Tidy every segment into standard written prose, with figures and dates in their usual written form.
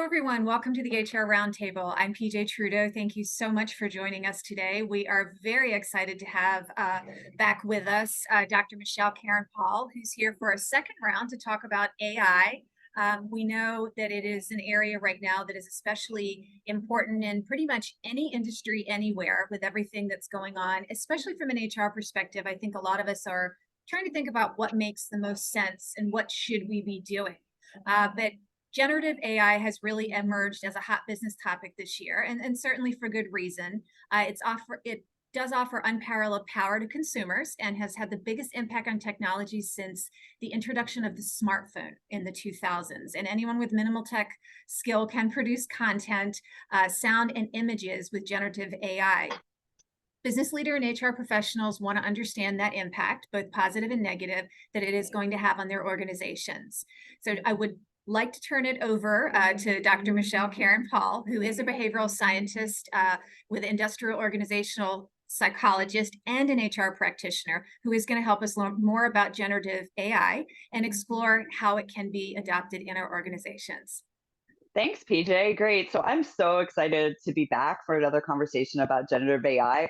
Everyone. Welcome to the HR Roundtable. I'm PJ Trudeau. Thank you so much for joining us today. We are very excited to have back with us Dr. Michelle Karen Paul, who's here for a second round to talk about AI. We know that it is an area right now that is especially important in pretty much any industry anywhere with everything that's going on, especially from an HR perspective. I think a lot of us are trying to think about what makes the most sense and what should we be doing. But generative AI has really emerged as a hot business topic this year, and certainly for good reason. It does offer unparalleled power to consumers and has had the biggest impact on technology since the introduction of the smartphone in the 2000s. And anyone with minimal tech skill can produce content, sound, and images with generative AI. Business leader and HR professionals want to understand that impact, both positive and negative, that it is going to have on their organizations. So I would like to turn it over to Dr. Michelle Karen Paul, who is a behavioral scientist with industrial organizational psychologist and an HR practitioner, who is going to help us learn more about generative AI and explore how it can be adopted in our organizations. Thanks, PJ. Great. So I'm so excited to be back for another conversation about generative AI.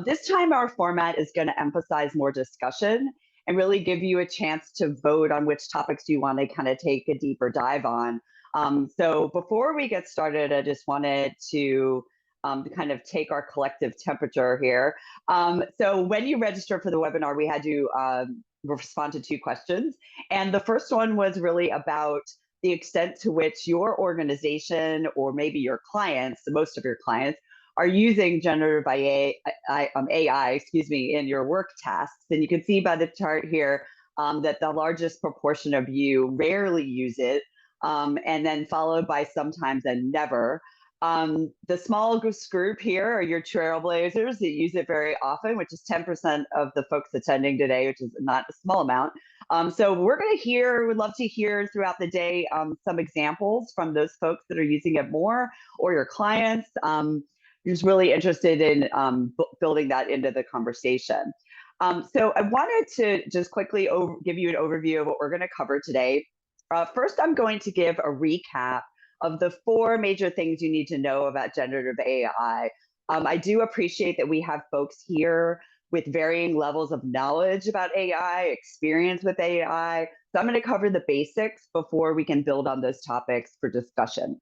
This time, our format is going to emphasize more discussion and really give you a chance to vote on which topics you want to kind of take a deeper dive on. So before we get started, I just wanted to kind of take our collective temperature here. So when you register for the webinar, we had you respond to two questions. And the first one was really about the extent to which your organization or maybe your clients, most of your clients, are using generative AI, in your work tasks. And you can see by the chart here that the largest proportion of you rarely use it, and then followed by sometimes and never. The small group here are your trailblazers that use it very often, which is 10% of the folks attending today, which is not a small amount. So we're going to would love to hear throughout the day some examples from those folks that are using it more, or your clients. Just really interested in building that into the conversation. So I wanted to just quickly give you an overview of what we're going to cover today. First, I'm going to give a recap of the 4 major things you need to know about generative AI. I do appreciate that we have folks here with varying levels of knowledge about AI, experience with AI. So I'm going to cover the basics before we can build on those topics for discussion.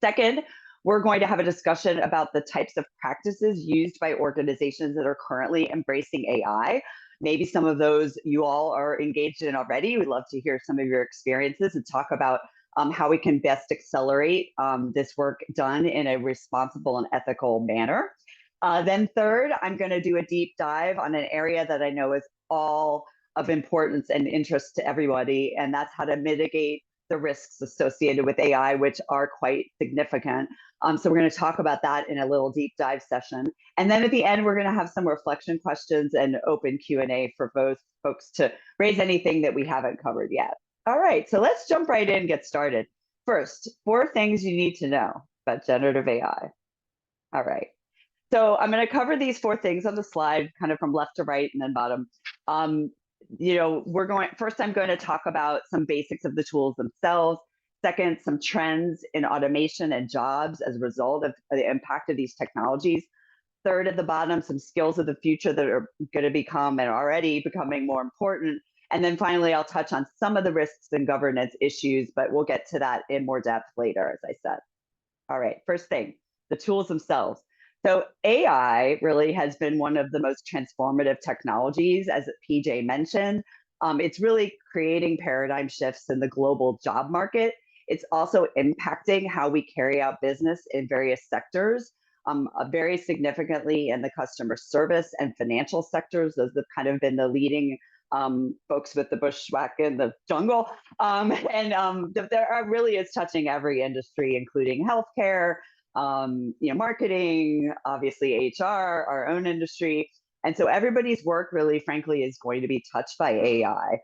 Second, we're going to have a discussion about the types of practices used by organizations that are currently embracing AI. Maybe some of those you all are engaged in already. We'd love to hear some of your experiences and talk about how we can best accelerate this work done in a responsible and ethical manner. Then third, I'm going to do a deep dive on an area that I know is all of importance and interest to everybody, and that's how to mitigate the risks associated with AI, which are quite significant. So we're going to talk about that in a little deep dive session. And then at the end, we're going to have some reflection questions and open Q&A for both folks to raise anything that we haven't covered yet. All right, so let's jump right in and get started. First, 4 things you need to know about generative AI. All right, so I'm going to cover these 4 things on the slide, kind of from left to right and then bottom. First, I'm going to talk about some basics of the tools themselves. Second, some trends in automation and jobs as a result of the impact of these technologies. Third, at the bottom, some skills of the future that are going to become and already becoming more important. And then finally, I'll touch on some of the risks and governance issues, but we'll get to that in more depth later, as I said. All right, first thing, the tools themselves. So AI really has been one of the most transformative technologies, as PJ mentioned. It's really creating paradigm shifts in the global job market. It's also impacting how we carry out business in various sectors, very significantly in the customer service and financial sectors. Those have kind of been the leading folks with the bushwhack in the jungle. There really is touching every industry, including healthcare, marketing, obviously HR, our own industry. And so everybody's work really, frankly, is going to be touched by AI.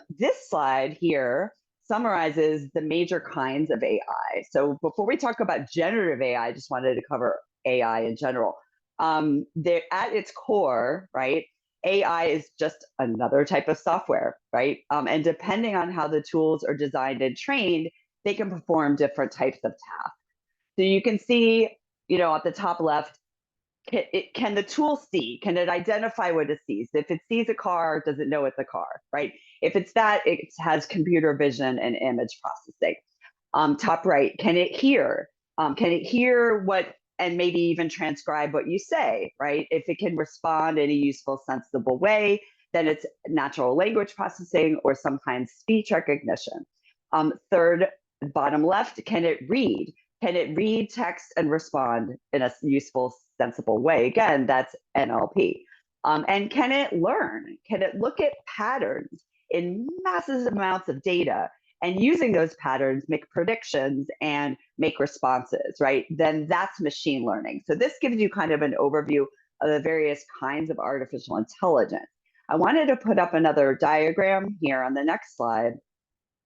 This slide here summarizes the major kinds of AI. So before we talk about generative AI, I just wanted to cover AI in general. At its core, right, AI is just another type of software, right? And depending on how the tools are designed and trained, they can perform different types of tasks. So you can see, at the top left, can the tool see? Can it identify what it sees? If it sees a car, does it know it's a car, right? If it's that, it has computer vision and image processing. Top right, can it hear? Can it hear what, and maybe even transcribe what you say, right? If it can respond in a useful, sensible way, then it's natural language processing or sometimes speech recognition. Third, bottom left, can it read? Can it read text and respond in a useful, sensible way? Again, that's NLP. And can it learn? Can it look at patterns in massive amounts of data and using those patterns make predictions and make responses, right? Then that's machine learning. So this gives you kind of an overview of the various kinds of artificial intelligence. I wanted to put up another diagram here on the next slide,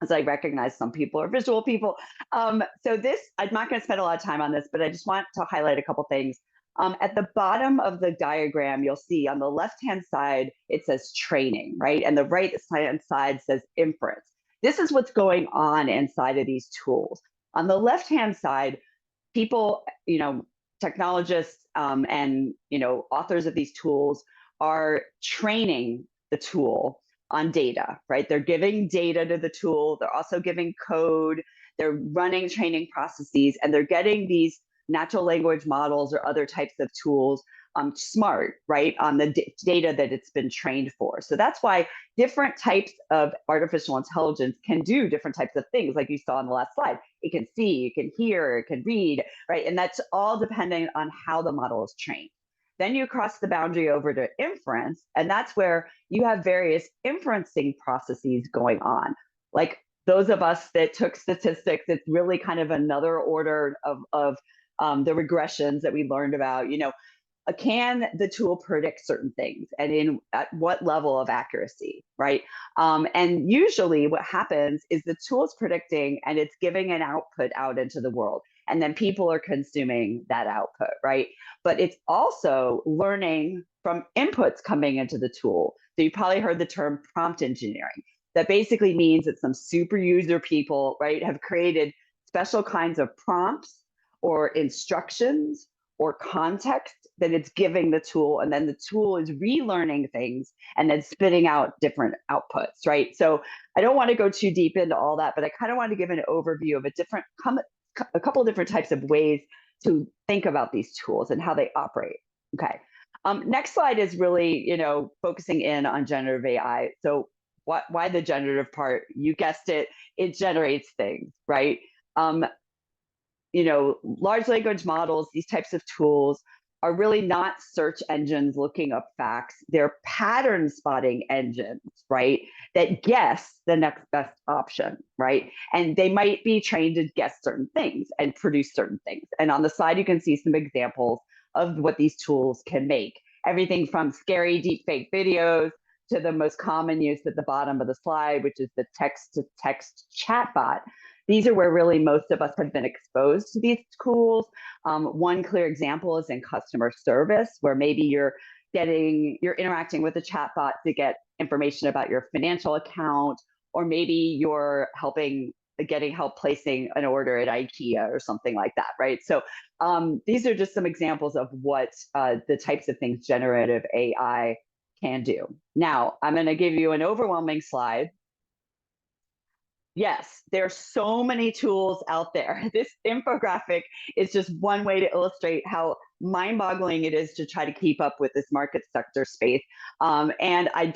as I recognize some people are visual people. So this, I'm not going to spend a lot of time on this, but I just want to highlight a couple things. At the bottom of the diagram, you'll see on the left-hand side, it says training, right? And the right-hand side says inference. This is what's going on inside of these tools. On the left-hand side, people, technologists and, authors of these tools are training the tool on data, right? They're giving data to the tool. They're also giving code. They're running training processes, and they're getting these natural language models or other types of tools smart, right, on the data that it's been trained for. So that's why different types of artificial intelligence can do different types of things, like you saw on the last slide. It can see, it can hear, it can read, right? And that's all depending on how the model is trained. Then you cross the boundary over to inference, and that's where you have various inferencing processes going on. Like those of us that took statistics, it's really kind of another order of the regressions that we learned about. Can the tool predict certain things, and at what level of accuracy, right? And usually what happens is the tool is predicting and it's giving an output out into the world, and then people are consuming that output, right? But it's also learning from inputs coming into the tool. So you probably heard the term prompt engineering. That basically means that some super user people, right, have created special kinds of prompts or instructions or context that it's giving the tool, and then the tool is relearning things and then spitting out different outputs, right? So I don't want to go too deep into all that, but I kind of want to give an overview of a couple of different types of ways to think about these tools and how they operate. Okay. Next slide is really, focusing in on generative AI. So why the generative part? You guessed it, it generates things, right? Large language models, these types of tools are really not search engines looking up facts. They're pattern spotting engines, right? That guess the next best option, right? And they might be trained to guess certain things and produce certain things. And on the side, you can see some examples of what these tools can make. Everything from scary deepfake videos to the most common use at the bottom of the slide, which is the text-to-text chatbot. These are where really most of us have been exposed to these tools. One clear example is in customer service, where maybe you're interacting with a chatbot to get information about your financial account, or maybe you're getting help placing an order at IKEA or something like that, right? So these are just some examples of what the types of things generative AI can do. Now, I'm going to give you an overwhelming slide. Yes, there are so many tools out there. This infographic is just one way to illustrate how mind-boggling it is to try to keep up with this market sector space. And I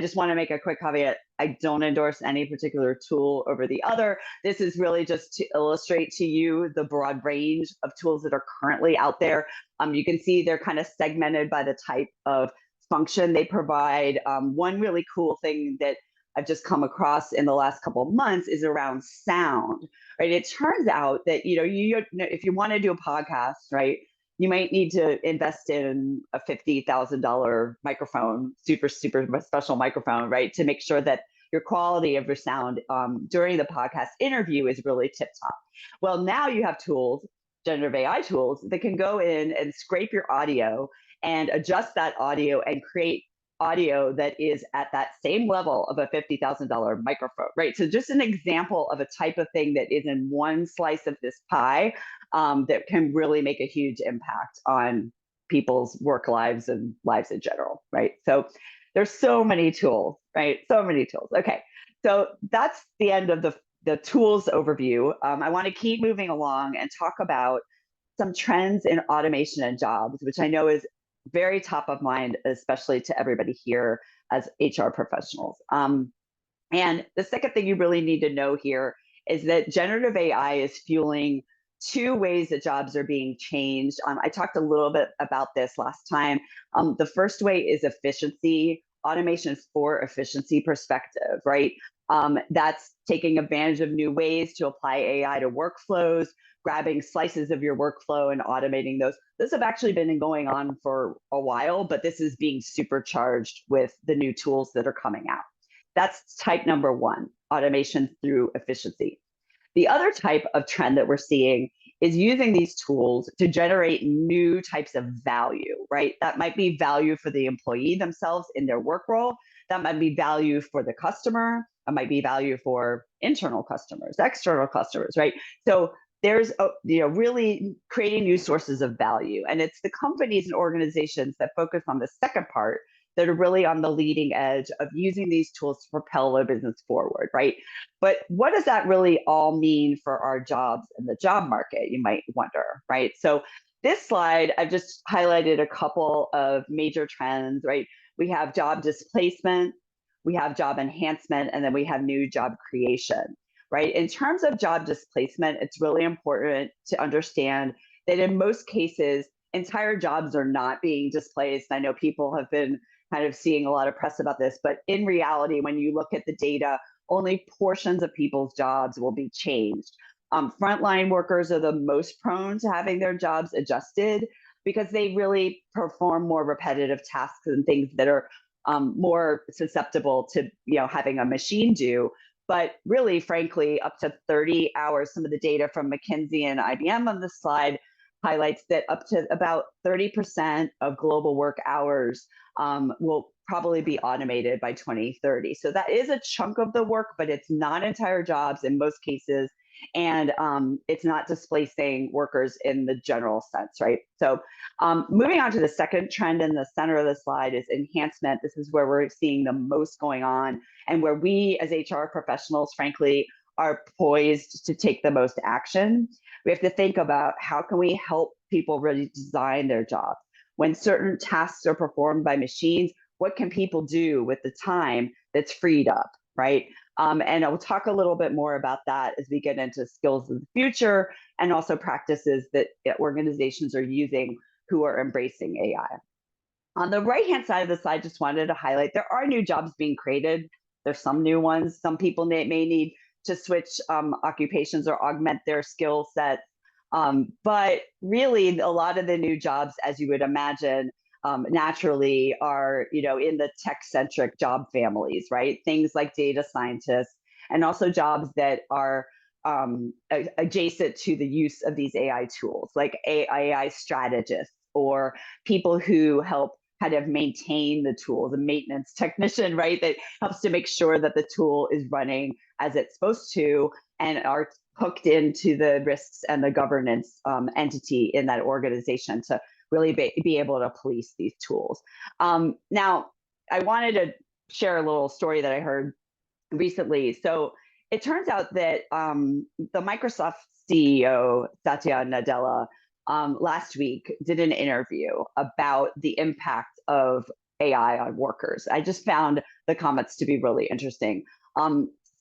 just want to make a quick caveat. I don't endorse any particular tool over the other. This is really just to illustrate to you the broad range of tools that are currently out there. You can see they're kind of segmented by the type of function they provide. One really cool thing that I've just come across in the last couple of months is around sound, right? It turns out that, if you want to do a podcast, right, you might need to invest in a $50,000 microphone, super, super special microphone, right, to make sure that your quality of your sound during the podcast interview is really tip top. Well, now you have tools, generative AI tools, that can go in and scrape your audio and adjust that audio and create audio that is at that same level of a $50,000 microphone, right? So just an example of a type of thing that is in one slice of this pie, that can really make a huge impact on people's work lives and lives in general, right? So there's so many tools, right? So many tools. Okay, so that's the end of the tools overview. I want to keep moving along and talk about some trends in automation and jobs, which I know is very top of mind, especially to everybody here as HR professionals. And the second thing you really need to know here is that generative AI is fueling two ways that jobs are being changed. I talked a little bit about this last time. The first way is efficiency. Automation for efficiency perspective, right? That's taking advantage of new ways to apply AI to workflows, grabbing slices of your workflow and automating those. Those have actually been going on for a while, but this is being supercharged with the new tools that are coming out. That's type number one, automation through efficiency. The other type of trend that we're seeing is using these tools to generate new types of value, right? That might be value for the employee themselves in their work role. That might be value for the customer. That might be value for internal customers, external customers, right? So there's really creating new sources of value. And it's the companies and organizations that focus on the second part that are really on the leading edge of using these tools to propel their business forward, right? But what does that really all mean for our jobs and the job market, you might wonder, right? So this slide, I've just highlighted a couple of major trends, right? We have job displacement, we have job enhancement, and then we have new job creation, right? In terms of job displacement, it's really important to understand that in most cases, entire jobs are not being displaced. I know people have been kind of seeing a lot of press about this, but in reality, when you look at the data, only portions of people's jobs will be changed. Frontline workers are the most prone to having their jobs adjusted because they really perform more repetitive tasks and things that are more susceptible to having a machine do. But really, frankly, up to 30 hours, some of the data from McKinsey and IBM on this slide highlights that up to about 30% of global work hours will probably be automated by 2030. So that is a chunk of the work, but it's not entire jobs in most cases. And it's not displacing workers in the general sense, right? So moving on to the second trend in the center of the slide is enhancement. This is where we're seeing the most going on and where we as HR professionals, frankly, are poised to take the most action. We have to think about how can we help people really design their jobs. When certain tasks are performed by machines, what can people do with the time that's freed up, right? And I'll talk a little bit more about that as we get into skills of the future and also practices that organizations are using who are embracing AI. On the right-hand side of the slide, just wanted to highlight there are new jobs being created. There's some new ones. Some people may need to switch occupations or augment their skill set. But really, a lot of the new jobs, as you would imagine, naturally are in the tech-centric job families, right? Things like data scientists, and also jobs that are adjacent to the use of these AI tools, like AI strategists or people who help kind of maintain the tool, the maintenance technician, right? That helps to make sure that the tool is running as it's supposed to and are hooked into the risks and the governance entity in that organization to really be able to police these tools. Now, I wanted to share a little story that I heard recently. So it turns out that the Microsoft CEO, Satya Nadella, last week did an interview about the impact of AI on workers. I just found the comments to be really interesting.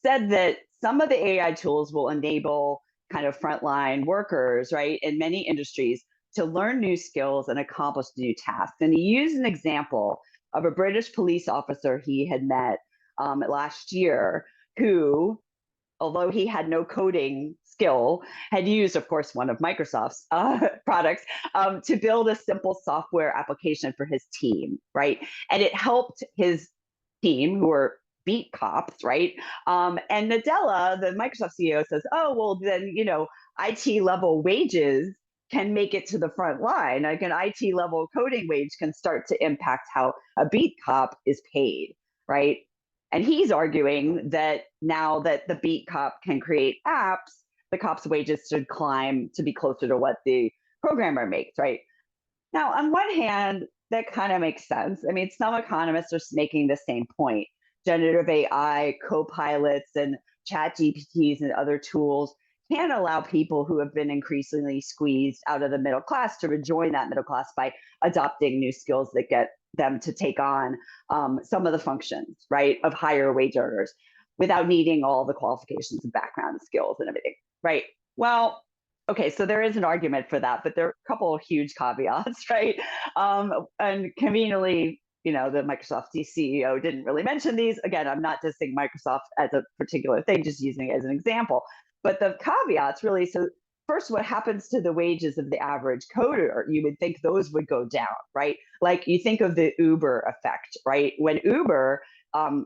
Said that some of the AI tools will enable kind of frontline workers, right, in many industries to learn new skills and accomplish new tasks. And he used an example of a British police officer he had met last year who, although he had no coding skill, had used, of course, one of Microsoft's products to build a simple software application for his team, right? And it helped his team, who were beat cops, right? And Nadella, the Microsoft CEO, says, "Oh, well, then IT level wages can make it to the front line. Like an IT level coding wage can start to impact how a beat cop is paid, right? And he's arguing that now that the beat cop can create apps, the cop's wages should climb to be closer to what the programmer makes, right? Now, on one hand, that kind of makes sense. I mean, some economists are making the same point. Generative AI, co-pilots, and chat GPTs and other tools can allow people who have been increasingly squeezed out of the middle class to rejoin that middle class by adopting new skills that get them to take on some of the functions, right, of higher wage earners without needing all the qualifications and background skills and everything, right? Well, okay, so there is an argument for that, but there are a couple of huge caveats, right? And conveniently, the Microsoft CEO didn't really mention these. Again, I'm not dissing Microsoft as a particular thing, just using it as an example. But the caveats really, so first, what happens to the wages of the average coder? You would think those would go down, right? Like you think of the Uber effect, right? When Uber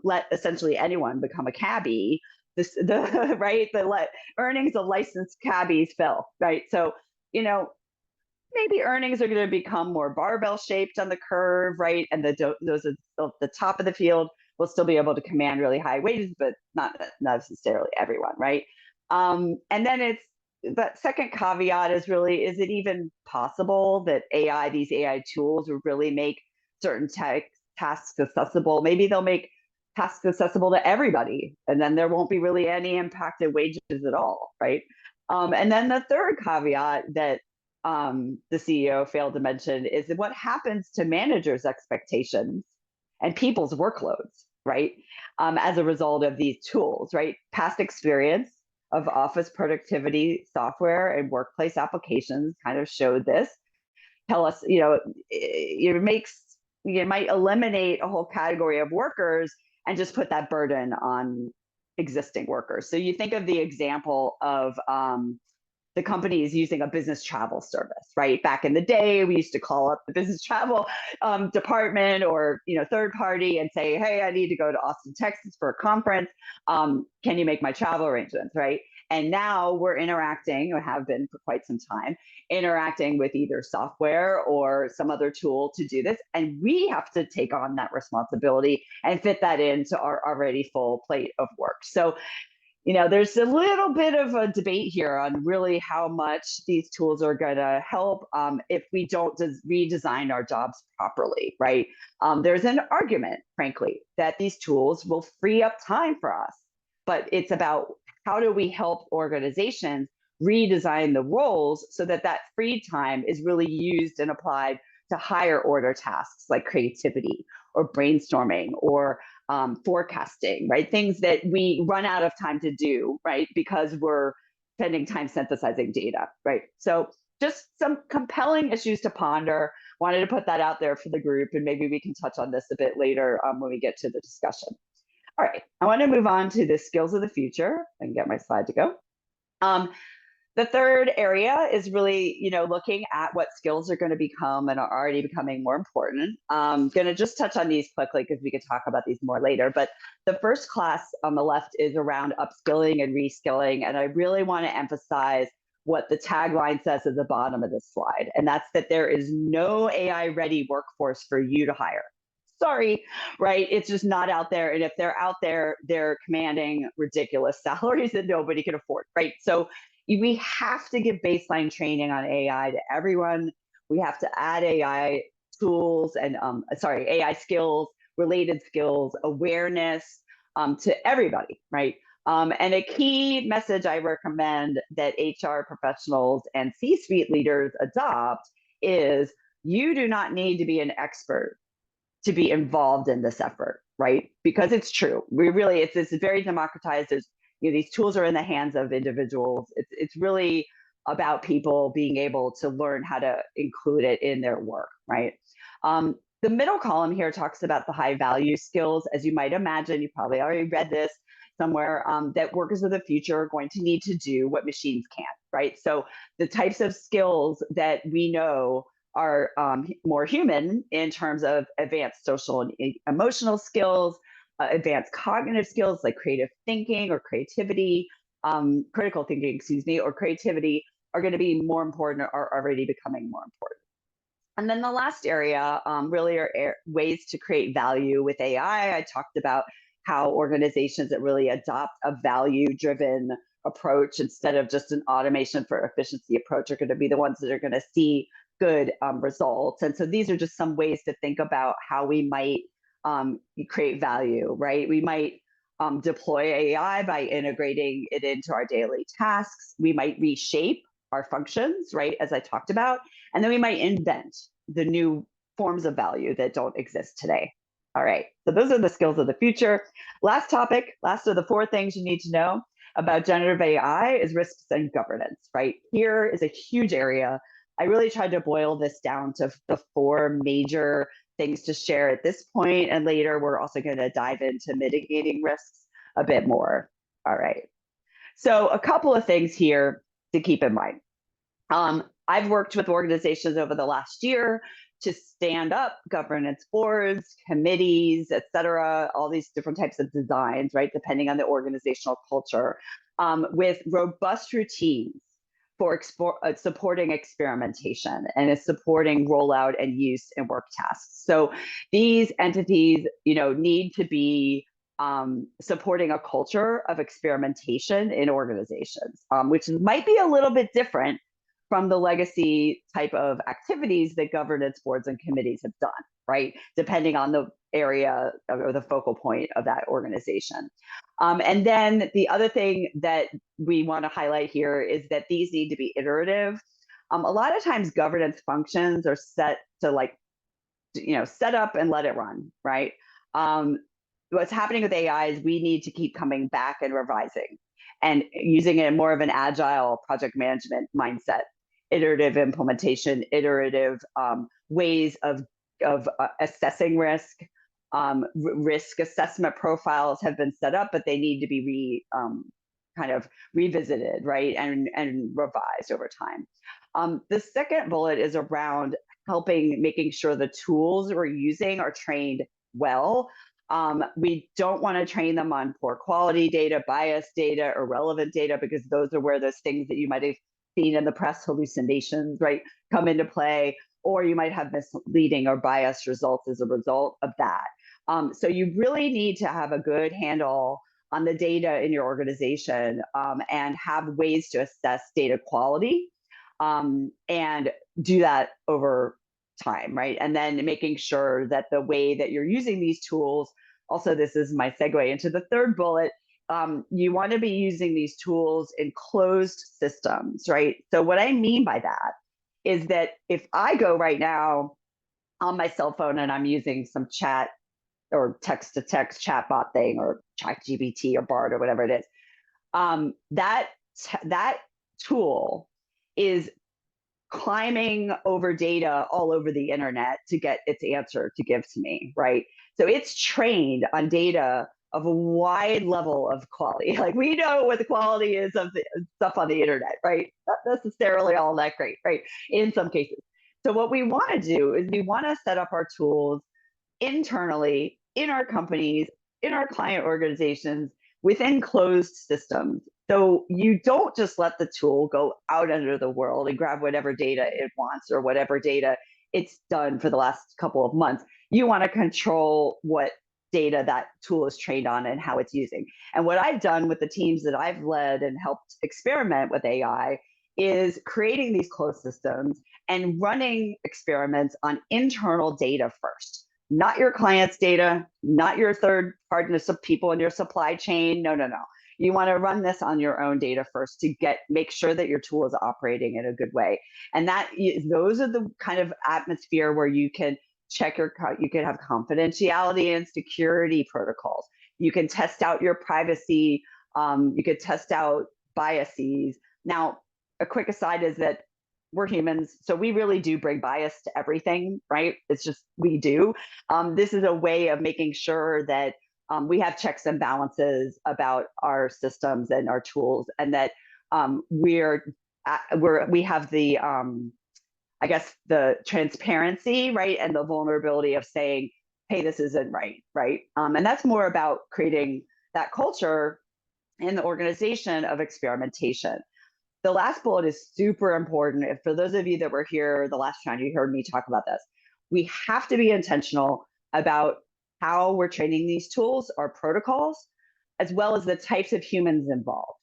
let essentially anyone become a cabbie, the right, the earnings of licensed cabbies fell, right? So, maybe earnings are going to become more barbell shaped on the curve, right? And those at the top of the field will still be able to command really high wages, but not necessarily everyone, right? And then it's that second caveat is really, is it even possible that these AI tools will really make certain tasks accessible? Maybe they'll make tasks accessible to everybody, and then there won't be really any impacted wages at all, right? And then the third caveat that the CEO failed to mention is what happens to managers' expectations and people's workloads, right? As a result of these tools, right? Past experience of office productivity software and workplace applications kind of showed this. Tell us, it might eliminate a whole category of workers and just put that burden on existing workers. So you think of the example of the company is using a business travel service, right? Back in the day, we used to call up the business travel department or third party and say, "Hey, I need to go to Austin, Texas for a conference. Can you make my travel arrangements?" Right? And now we're interacting, or have been for quite some time, interacting with either software or some other tool to do this, and we have to take on that responsibility and fit that into our already full plate of work. So there's a little bit of a debate here on really how much these tools are going to help if we don't redesign our jobs properly, right? There's an argument, frankly, that these tools will free up time for us, but it's about how do we help organizations redesign the roles so that that free time is really used and applied to higher order tasks like creativity or brainstorming or forecasting, right? Things that we run out of time to do, right? Because we're spending time synthesizing data, right? So just some compelling issues to ponder. Wanted to put that out there for the group, and maybe we can touch on this a bit later when we get to the discussion. All right, I want to move on to the skills of the future and get my slide to go. The third area is really, looking at what skills are going to become and are already becoming more important. I'm going to just touch on these quickly because we could talk about these more later. But the first class on the left is around upskilling and reskilling. And I really want to emphasize what the tagline says at the bottom of this slide. And that's that there is no AI ready workforce for you to hire. Sorry, right? It's just not out there. And if they're out there, they're commanding ridiculous salaries that nobody can afford, right? So we have to give baseline training on AI to everyone. We have to add AI tools and AI skills, related skills, awareness to everybody, right? And a key message I recommend that HR professionals and C-suite leaders adopt is you do not need to be an expert to be involved in this effort, right? Because it's true. It's very democratized. These tools are in the hands of individuals. It's really about people being able to learn how to include it in their work, right? The middle column here talks about the high value skills. As you might imagine, you probably already read this somewhere, that workers of the future are going to need to do what machines can't, right? So the types of skills that we know are more human in terms of advanced social and emotional skills, advanced cognitive skills like creative thinking or creativity, critical thinking, or creativity, are going to be more important or are already becoming more important. And then the last area really are ways to create value with AI. I talked about how organizations that really adopt a value driven approach instead of just an automation for efficiency approach are going to be the ones that are going to see good results. And so these are just some ways to think about how we might create value, right? We might deploy AI by integrating it into our daily tasks. We might reshape our functions, right, as I talked about, and then we might invent the new forms of value that don't exist today. All right, so those are the skills of the future. Last topic, last of the 4 things you need to know about generative AI is risks and governance, right? Here is a huge area. I really tried to boil this down to the 4 major things to share at this point, and later we're also going to dive into mitigating risks a bit more. All right, so a couple of things here to keep in mind. I've worked with organizations over the last year to stand up governance boards, committees, et cetera, all these different types of designs, right, depending on the organizational culture, with robust routines for supporting experimentation and is supporting rollout and use in work tasks. So these entities, need to be supporting a culture of experimentation in organizations, which might be a little bit different from the legacy type of activities that governance boards and committees have done, right? Depending on the area or the focal point of that organization. And then the other thing that we want to highlight here is that these need to be iterative. A lot of times governance functions are set to set up and let it run, right? What's happening with AI is we need to keep coming back and revising and using it in more of an agile project management mindset, iterative implementation, iterative ways of assessing risk. Risk assessment profiles have been set up, but they need to be kind of revisited, right, and revised over time. The second bullet is around making sure the tools we're using are trained well. We don't want to train them on poor quality data, biased data, irrelevant data, because those are where those things that you might have seen in the press, hallucinations, right, come into play, or you might have misleading or biased results as a result of that. So you really need to have a good handle on the data in your organization and have ways to assess data quality and do that over time, right? And then making sure that the way that you're using these tools, also this is my segue into the third bullet, you want to be using these tools in closed systems, right? So what I mean by that is that if I go right now on my cell phone and I'm using some chat or text-to-text chatbot thing or ChatGPT or Bard or whatever it is, that tool is climbing over data all over the internet to get its answer to give to me, right? So it's trained on data of a wide level of quality. Like we know what the quality is of the stuff on the internet, right? Not necessarily all that great, right? In some cases. So what we want to do is we want to set up our tools internally in our companies, in our client organizations, within closed systems. So you don't just let the tool go out into the world and grab whatever data it wants or whatever data it's done for the last couple of months. You want to control what data that tool is trained on and how it's using. And what I've done with the teams that I've led and helped experiment with AI is creating these closed systems and running experiments on internal data first. Not your client's data, not your third parties of people in your supply chain. No. You want to run this on your own data first to make sure that your tool is operating in a good way. And those are the kind of atmosphere where you can you can have confidentiality and security protocols. You can test out your privacy. You could test out biases. Now, a quick aside is that we're humans, so we really do bring bias to everything, right? It's just, we do. This is a way of making sure that we have checks and balances about our systems and our tools, and that we have the, I guess, the transparency, right? And the vulnerability of saying, hey, this isn't right, right? And that's more about creating that culture in the organization of experimentation. the last bullet is super important. If for those of you that were here the last time, you heard me talk about this. We have to be intentional about how we're training these tools or protocols, as well as the types of humans involved.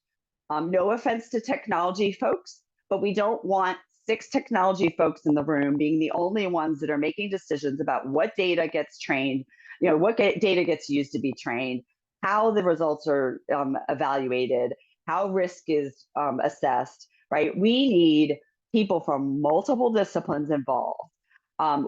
No offense to technology folks, but we don't want 6 technology folks in the room being the only ones that are making decisions about what data gets trained, what data gets used to be trained, how the results are evaluated, how risk is assessed, right? We need people from multiple disciplines involved.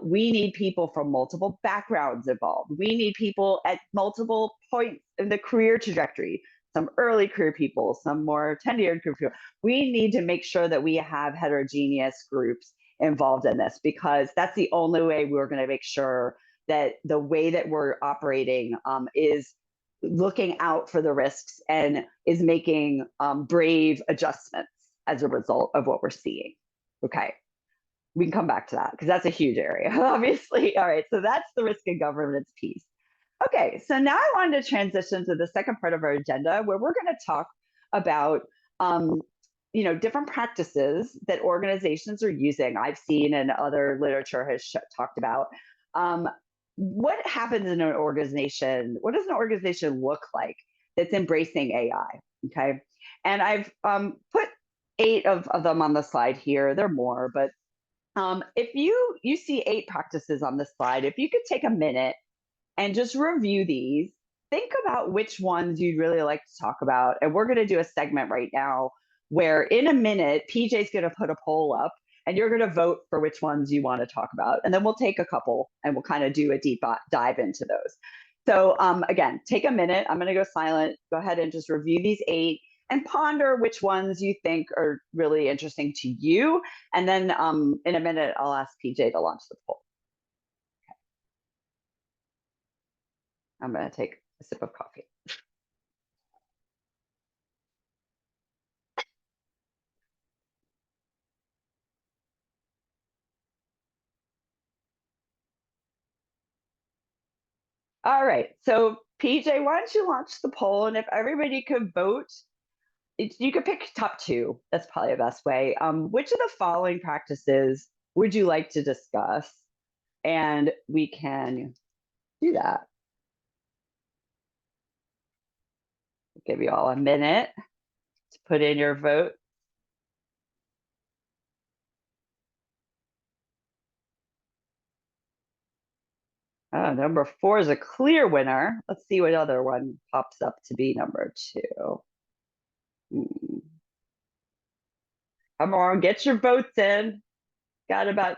We need people from multiple backgrounds involved. We need people at multiple points in the career trajectory, some early career people, some more tenured career people. We need to make sure that we have heterogeneous groups involved in this, because that's the only way we're going to make sure that the way that we're operating is looking out for the risks and is making brave adjustments as a result of what we're seeing. Okay, we can come back to that because that's a huge area, obviously. All right, so that's the risk and governance piece. Okay, so now I wanted to transition to the second part of our agenda, where we're going to talk about different practices that organizations are using. I've seen and other literature has talked about what happens in an organization. What does an organization look like that's embracing AI? Okay, and I've put 8 of them on the slide here. There are more, but if you see 8 practices on the slide, if you could take a minute and just review these, think about which ones you'd really like to talk about. And we're going to do a segment right now where in a minute, PJ's going to put a poll up and you're going to vote for which ones you want to talk about. And then we'll take a couple and we'll kind of do a deep dive into those. So again, take a minute. I'm going to go silent. Go ahead and just review these 8 and ponder which ones you think are really interesting to you. And then in a minute, I'll ask PJ to launch the poll. I'm going to take a sip of coffee. All right, so PJ, why don't you launch the poll? And if everybody could vote, you could pick top 2. That's probably the best way. Which of the following practices would you like to discuss? And we can do that. I'll give you all a minute to put in your vote. Number 4 is a clear winner. Let's see what other one pops up to be number 2. Come on, get your votes in. Got about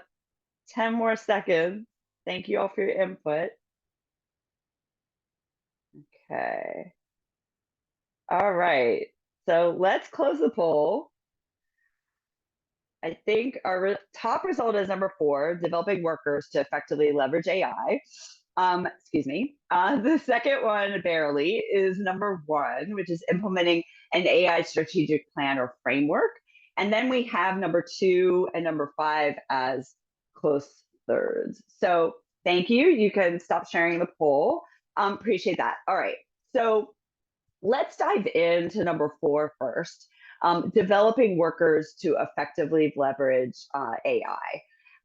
10 more seconds. Thank you all for your input. Okay. All right. So let's close the poll. I think our top result is number 4, developing workers to effectively leverage AI. Excuse me. The second one, barely, is number 1, which is implementing an AI strategic plan or framework. And then we have number 2 and number 5 as close thirds. So thank you. You can stop sharing the poll. Appreciate that. All right. So let's dive into number 4 first. Developing workers to effectively leverage AI.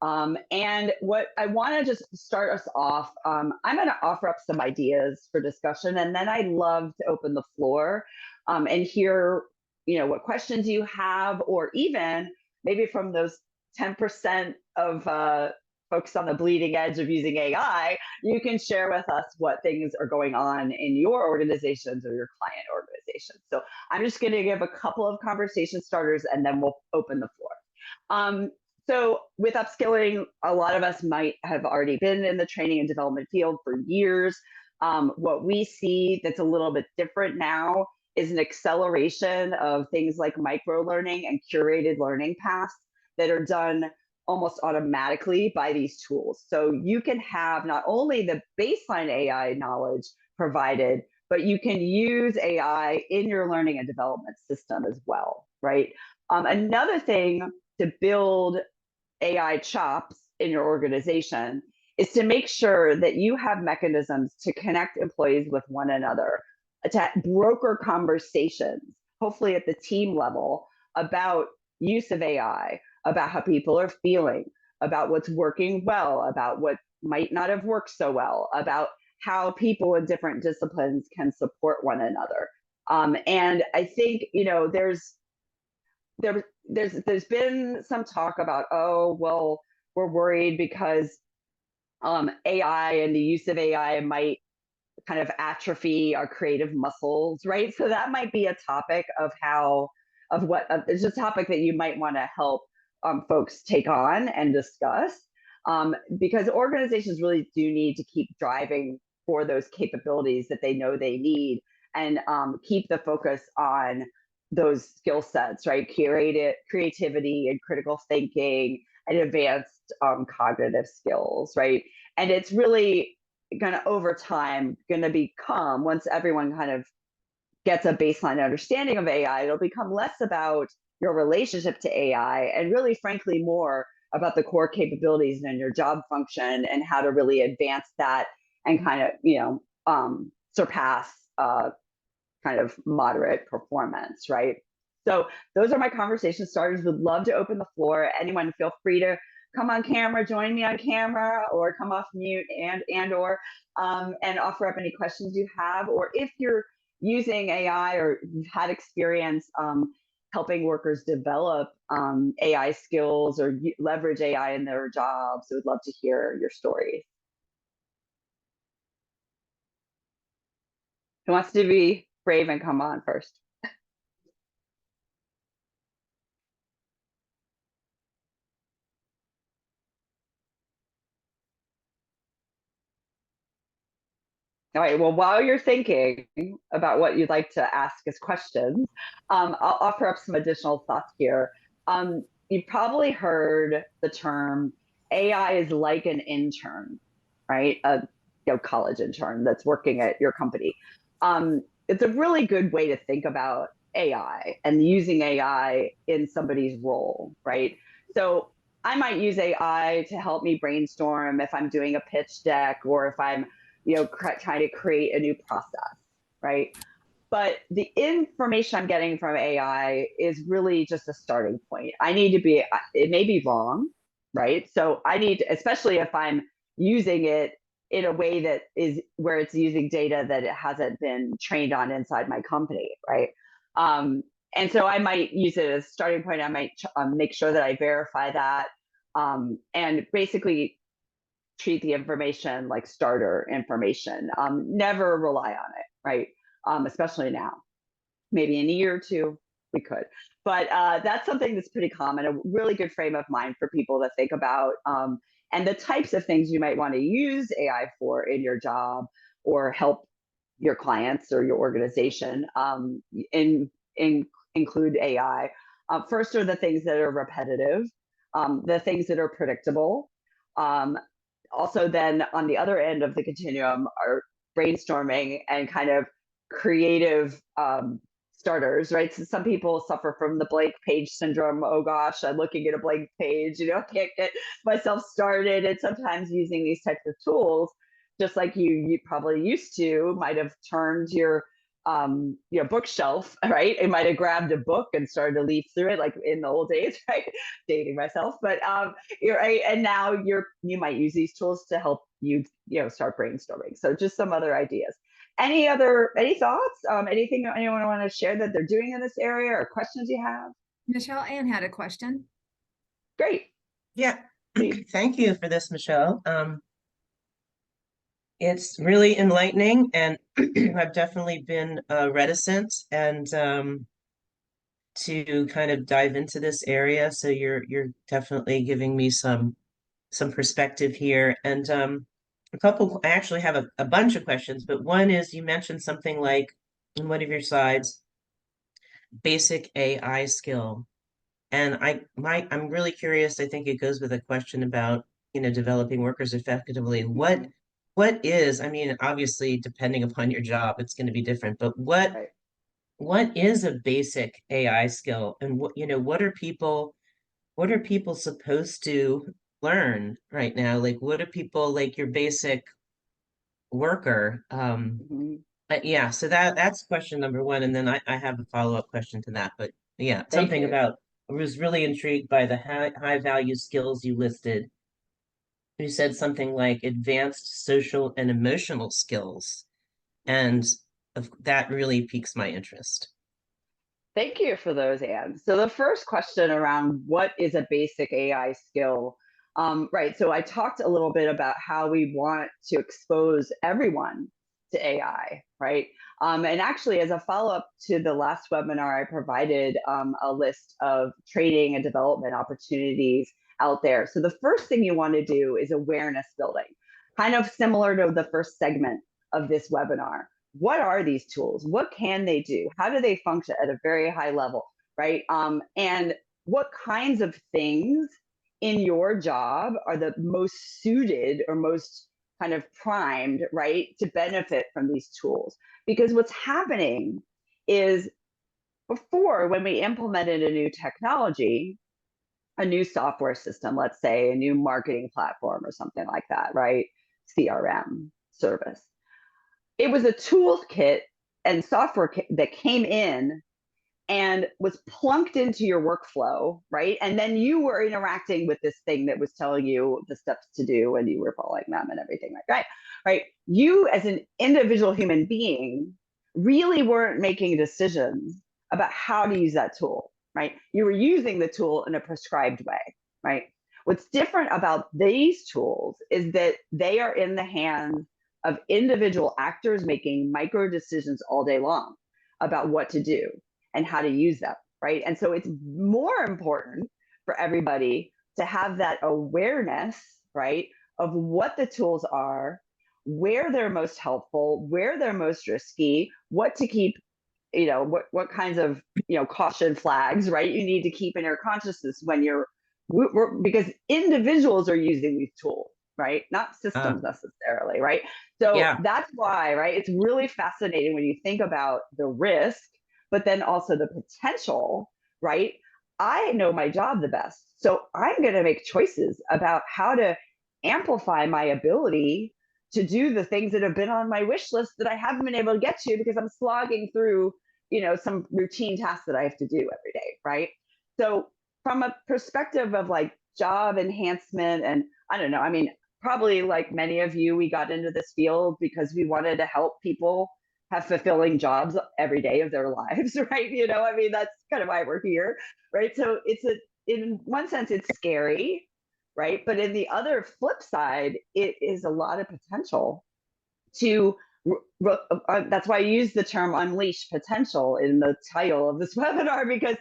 And what I want to just start us off, I'm going to offer up some ideas for discussion, and then I'd love to open the floor and hear, what questions you have, or even maybe from those 10% of folks on the bleeding edge of using AI, you can share with us what things are going on in your organizations or your client organizations. So I'm just going to give a couple of conversation starters and then we'll open the floor. So with upskilling, a lot of us might have already been in the training and development field for years. What we see that's a little bit different now is an acceleration of things like micro-learning and curated learning paths that are done almost automatically by these tools. So you can have not only the baseline AI knowledge provided, but you can use AI in your learning and development system as well, right? Another thing to build AI chops in your organization is to make sure that you have mechanisms to connect employees with one another, to broker conversations, hopefully at the team level, about use of AI, about how people are feeling, about what's working well, about what might not have worked so well, about how people in different disciplines can support one another. And I think, you know, there's been some talk about, oh, well, we're worried because AI and the use of AI might kind of atrophy our creative muscles, right? So that might be a topic of how, of what, it's a topic that you might want to help folks take on and discuss, because organizations really do need to keep driving for those capabilities that they know they need, and keep the focus on those skill sets, right? Creativity and critical thinking and advanced cognitive skills, right? And it's really going to over time going to become, once everyone kind of gets a baseline understanding of AI, it'll become less about your relationship to AI and really, frankly, more about the core capabilities in your job function and how to really advance that and kind of, you know, surpass kind of moderate performance, right? So those are my conversation starters. Would love to open the floor. Anyone feel free to come on camera, join me on camera, or come off mute and offer up any questions you have. Or if you're using AI or you've had experience helping workers develop AI skills or leverage AI in their jobs, I would love to hear your stories. Who wants to be brave and come on first? All right, well, while you're thinking about what you'd like to ask as questions, I'll offer up some additional thoughts here. You've probably heard the term AI is like an intern, right? A college intern that's working at your company. It's a really good way to think about AI and using AI in somebody's role, right? So I might use AI to help me brainstorm if I'm doing a pitch deck or if I'm trying to create a new process, right? But the information I'm getting from AI is really just a starting point. I need to be, it may be wrong, right? So I need, especially if I'm using it in a way that is where it's using data that it hasn't been trained on inside my company, right? And so I might use it as a starting point. I might make sure that I verify that, and basically treat the information like starter information. Never rely on it, right? Especially now. Maybe in a year or two, we could. But that's something that's pretty common, a really good frame of mind for people to think about. And the types of things you might want to use AI for in your job or help your clients or your organization include AI. First are the things that are repetitive, the things that are predictable. Also then on the other end of the continuum are brainstorming and kind of creative starters, right? So some people suffer from the blank page syndrome. Oh gosh, I'm looking at a blank page, can't get myself started. And sometimes using these types of tools, just like you probably used to, might have turned your bookshelf, right? It might have grabbed a book and started to leaf through it, like in the old days, right? Dating myself, but you're right. And now you might use these tools to help you, start brainstorming. So just some other ideas. Any thoughts? Anything anyone want to share that they're doing in this area or questions you have? Michelle Ann had a question. Great. Yeah, thank you for this, Michelle. It's really enlightening, and I've definitely been reticent and to kind of dive into this area. So you're definitely giving me some perspective here. And I actually have a bunch of questions, but one is you mentioned something like in one of your slides, basic AI skill. And I'm really curious. I think it goes with a question about, developing workers effectively. What is, I mean, obviously, depending upon your job, it's going to be different, but Right. what is a basic AI skill? And what are people supposed to learn right now? Like, what are people like your basic worker? Yeah, so that's question number one. And then I have a follow-up question to that, but yeah, Thank something you. about was really intrigued by the high value skills you listed. You said something like advanced social and emotional skills, and that really piques my interest. Thank you for those, Anne. So the first question around what is a basic AI skill, right? So I talked a little bit about how we want to expose everyone to AI, right? And actually, as a follow-up to the last webinar, I provided a list of training and development opportunities out there. So the first thing you want to do is awareness building, kind of similar to the first segment of this webinar. What are these tools? What can they do? How do they function at a very high level, right? And what kinds of things in your job are the most suited or most kind of primed, right, to benefit from these tools? Because what's happening is before, when we implemented a new technology, a new software system, let's say a new marketing platform or something like that, right? CRM service, it was a toolkit and software that came in and was plunked into your workflow, right? And then you were interacting with this thing that was telling you the steps to do and you were following them and everything like that, right? You as an individual human being really weren't making decisions about how to use that tool, right? You were using the tool in a prescribed way, right? What's different about these tools is that they are in the hands of individual actors making micro decisions all day long about what to do and how to use them, right? And so it's more important for everybody to have that awareness, right, of what the tools are, where they're most helpful, where they're most risky, what to keep, what kinds of, caution flags, right, you need to keep in your consciousness when because individuals are using these tools, right? Not Uh, systems necessarily, right? So yeah, that's why, right? It's really fascinating when you think about the risk, but then also the potential, right? I know my job the best. So I'm going to make choices about how to amplify my ability to do the things that have been on my wish list that I haven't been able to get to because I'm slogging through, some routine tasks that I have to do every day, right? So from a perspective of like job enhancement, and I don't know, I mean, probably like many of you, we got into this field because we wanted to help people have fulfilling jobs every day of their lives, right? I mean, that's kind of why we're here, right? So in one sense, it's scary, right? But in the other flip side, it is a lot of potential to that's why I use the term unleash potential in the title of this webinar, because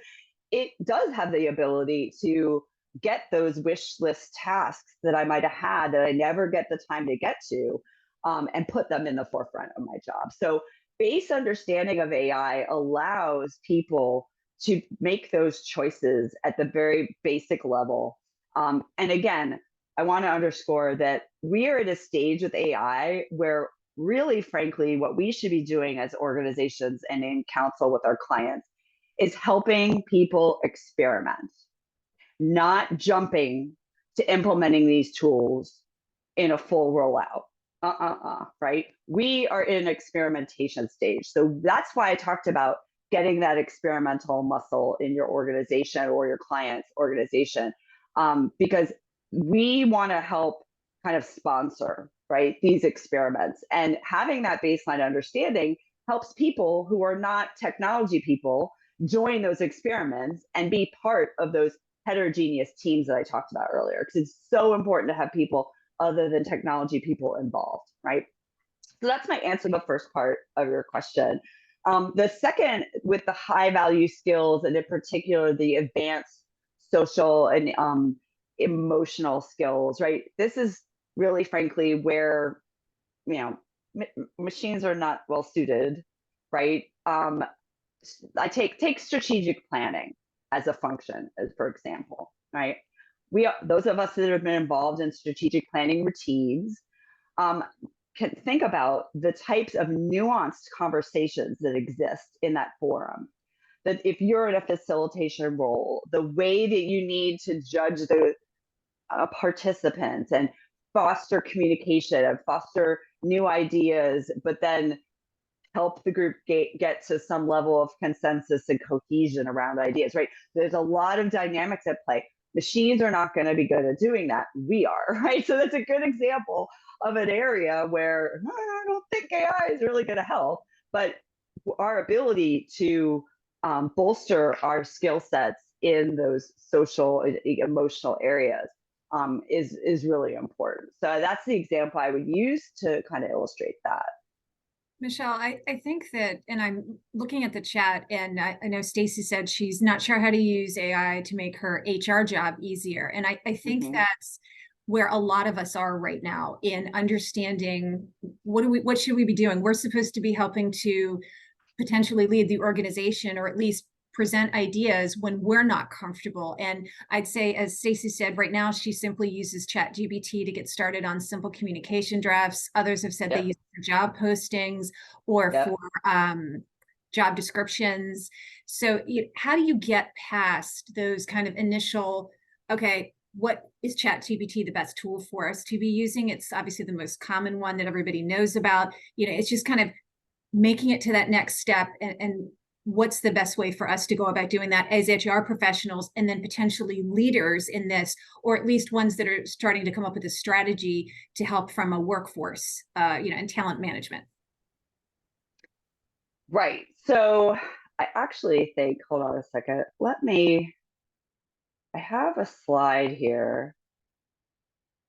it does have the ability to get those wish list tasks that I might have had that I never get the time to get to, and put them in the forefront of my job. So base understanding of AI allows people to make those choices at the very basic level. And again, I want to underscore that we are at a stage with AI where really, frankly, what we should be doing as organizations and in counsel with our clients is helping people experiment, not jumping to implementing these tools in a full rollout. Right? We are in experimentation stage. So that's why I talked about getting that experimental muscle in your organization or your client's organization, because we want to help kind of sponsor, right, these experiments. And having that baseline understanding helps people who are not technology people join those experiments and be part of those heterogeneous teams that I talked about earlier, because it's so important to have people other than technology people involved, right? So that's my answer to the first part of your question. The second, with the high value skills, and in particular, the advanced social and emotional skills, right? This is really, frankly, where, you know, machines are not well suited, right? I take strategic planning as a function, as for example, right? Those of us that have been involved in strategic planning routines, um, can think about the types of nuanced conversations that exist in that forum. That if you're in a facilitation role, the way that you need to judge the participants and foster communication and foster new ideas, but then help the group get to some level of consensus and cohesion around ideas, right? There's a lot of dynamics at play. Machines are not going to be good at doing that. We are, right? So that's a good example of an area where I don't think AI is really going to help, but our ability to bolster our skill sets in those social, emotional areas is really important. So that's the example I would use to kind of illustrate that. Michelle, I think that, and I'm looking at the chat, and I know Stacy said she's not sure how to use AI to make her HR job easier. And I think that's where a lot of us are right now in understanding what should we be doing? We're supposed to be helping to potentially lead the organization, or at least present ideas when we're not comfortable. And I'd say, as Stacy said, right now she simply uses ChatGPT to get started on simple communication drafts. Others have said they use it for job postings or for job descriptions. So how do you get past those kind of initial, okay, what is ChatGPT the best tool for us to be using? It's obviously the most common one that everybody knows about. It's just kind of making it to that next step, and what's the best way for us to go about doing that as HR professionals, and then potentially leaders in this, or at least ones that are starting to come up with a strategy to help from a workforce, and talent management. Right. So I actually think, hold on a second, I have a slide here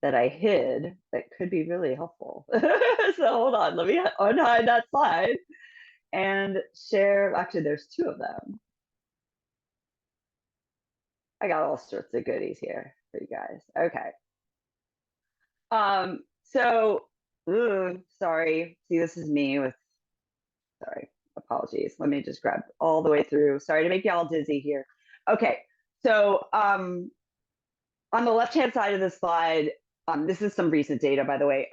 that I hid that could be really helpful. So hold on, let me unhide that slide and share. Actually, there's two of them. I got all sorts of goodies here for you guys. Okay. So, sorry. See, this is me with, sorry, apologies. Let me just grab all the way through. Sorry to make y'all dizzy here. Okay. So, on the left-hand side of the slide, this is some recent data, by the way.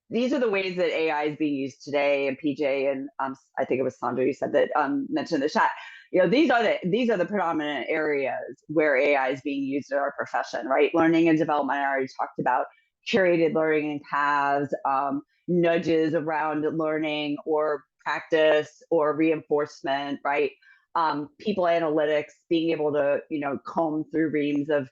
These are the ways that AI is being used today, and PJ and I think it was Sandra you said that mentioned in the chat. These are the predominant areas where AI is being used in our profession, right? Learning and development, I already talked about. Curated learning paths, nudges around learning or practice or reinforcement, right? People analytics, being able to comb through reams of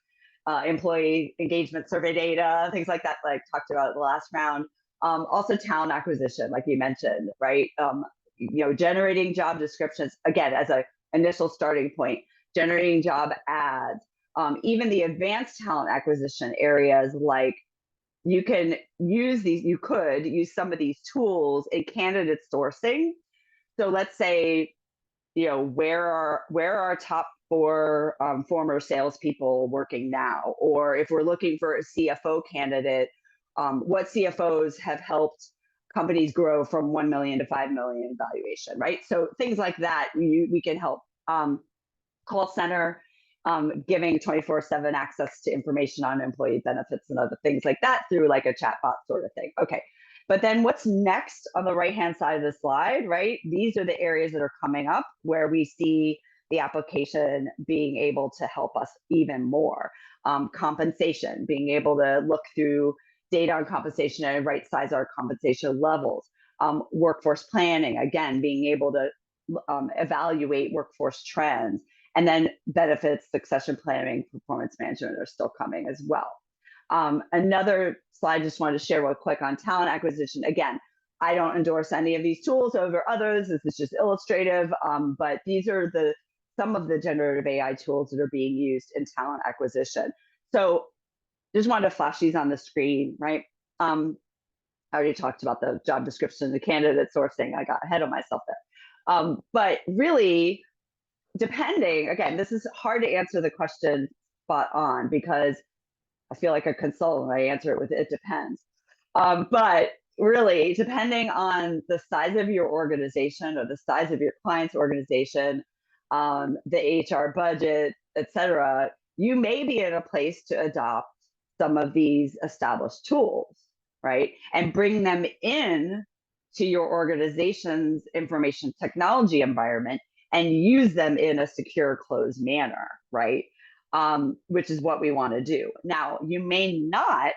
employee engagement survey data, things like that, like talked about the last round. Also talent acquisition, like you mentioned, right? Generating job descriptions, again, as an initial starting point, generating job ads, even the advanced talent acquisition areas, like you could use some of these tools in candidate sourcing. So let's say, where are our top 4 former salespeople working now? Or if we're looking for a CFO candidate, what CFOs have helped companies grow from 1 million to 5 million valuation, right? So things like that, we can help. Call center, giving 24/7 access to information on employee benefits and other things like that through like a chatbot sort of thing. Okay. But then what's next on the right-hand side of the slide, right? These are the areas that are coming up where we see the application being able to help us even more. Compensation, being able to look through data on compensation and right size our compensation levels. Workforce planning, again, being able to evaluate workforce trends. And then benefits, succession planning, performance management are still coming as well. Another slide just wanted to share real quick on talent acquisition. Again, I don't endorse any of these tools over others. This is just illustrative, but these are some of the generative AI tools that are being used in talent acquisition. So just wanted to flash these on the screen, right? I already talked about the job description, the candidate sourcing. I got ahead of myself there. But really, depending, again, this is hard to answer the question spot on because I feel like a consultant. I answer it with "it depends." But really, depending on the size of your organization or the size of your client's organization, the HR budget, etc., you may be in a place to adopt some of these established tools, right? And bring them in to your organization's information technology environment and use them in a secure, closed manner, right? Which is what we want to do. Now, you may not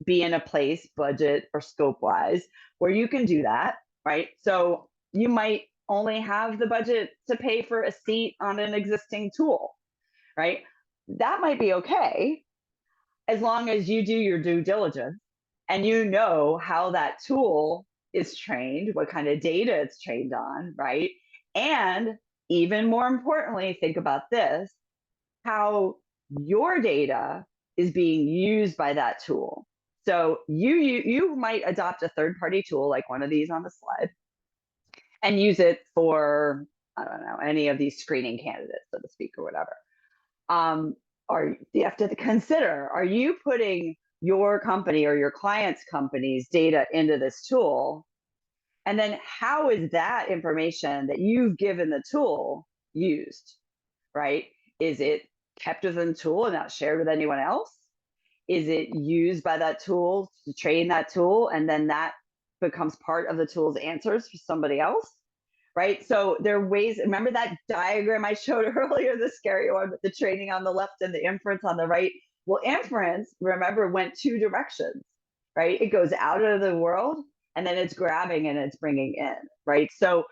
be in a place, budget or scope wise, where you can do that, right? So you might only have the budget to pay for a seat on an existing tool, right? That might be okay as long as you do your due diligence and you know how that tool is trained, what kind of data it's trained on, right? And even more importantly, think about this, how your data is being used by that tool. So you might adopt a third-party tool like one of these on the slide and use it for, I don't know, any of these screening candidates, so to speak, or whatever. Or you have to consider, are you putting your company or your client's company's data into this tool? And then how is that information that you've given the tool used, right? Is it kept within the tool and not shared with anyone else? Is it used by that tool to train that tool and then that becomes part of the tool's answers for somebody else? Right? So there are ways, remember that diagram I showed earlier, the scary one with the training on the left and the inference on the right? Well, inference, remember, went two directions, right? It goes out of the world and then it's grabbing and it's bringing in, right? So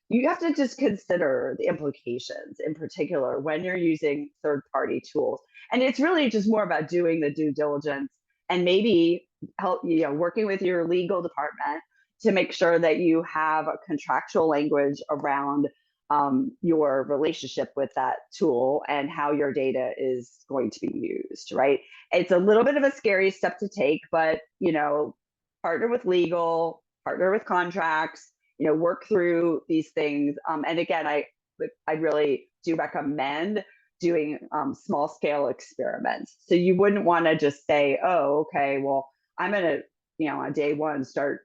you have to just consider the implications in particular when you're using third-party tools. And it's really just more about doing the due diligence and maybe help, working with your legal department to make sure that you have a contractual language around your relationship with that tool and how your data is going to be used, right? It's a little bit of a scary step to take, but, partner with legal, partner with contracts, work through these things. And again, I really do recommend doing small scale experiments. So you wouldn't want to just say, oh, okay, well, I'm going to, on day one, start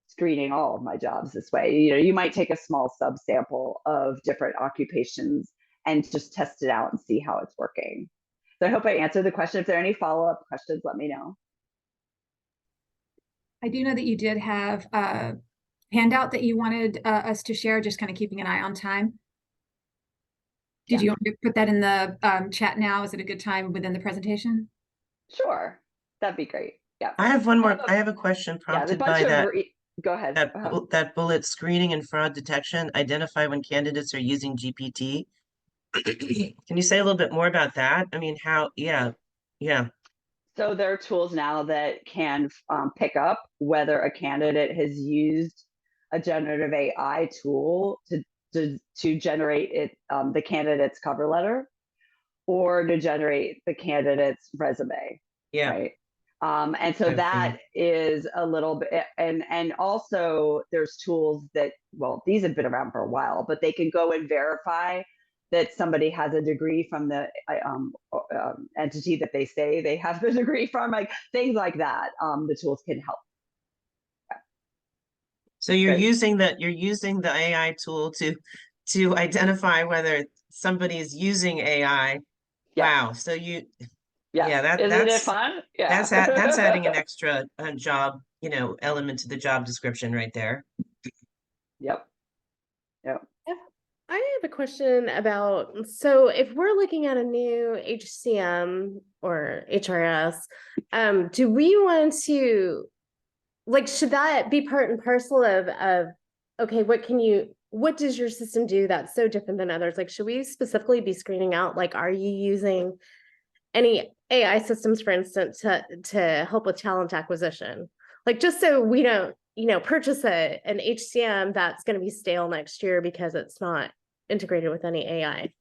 screening all of my jobs this way. You might take a small subsample of different occupations and just test it out and see how it's working. So I hope I answered the question. If there are any follow-up questions, let me know. I do know that you did have a handout that you wanted us to share, just kind of keeping an eye on time. Did you want to put that in the chat now? Is it a good time within the presentation? Sure, that'd be great. Yeah. I have one more. I have a question prompted by that. Go ahead. That bullet, screening and fraud detection, identify when candidates are using GPT. Can you say a little bit more about that? I mean, how? Yeah. So there are tools now that can pick up whether a candidate has used a generative AI tool to generate the candidate's cover letter or to generate the candidate's resume. Yeah. Right. And so that is a little bit, and also there's tools that, well, these have been around for a while, but they can go and verify that somebody has a degree from the entity that they say they have the degree from, like things like that. The tools can help. So you're using the AI tool to identify whether somebody is using AI. Yeah. Wow. So isn't it fun? Yeah. That's adding an extra job, element to the job description right there. Yep. I have a question about, so if we're looking at a new HCM or HRS, do we want to, like, should that be part and parcel of okay, what does your system do that's so different than others? Like, should we specifically be screening out, like, are you using any AI systems, for instance, to help with talent acquisition? Like, just so we don't, purchase an HCM that's going to be stale next year because it's not integrated with any AI.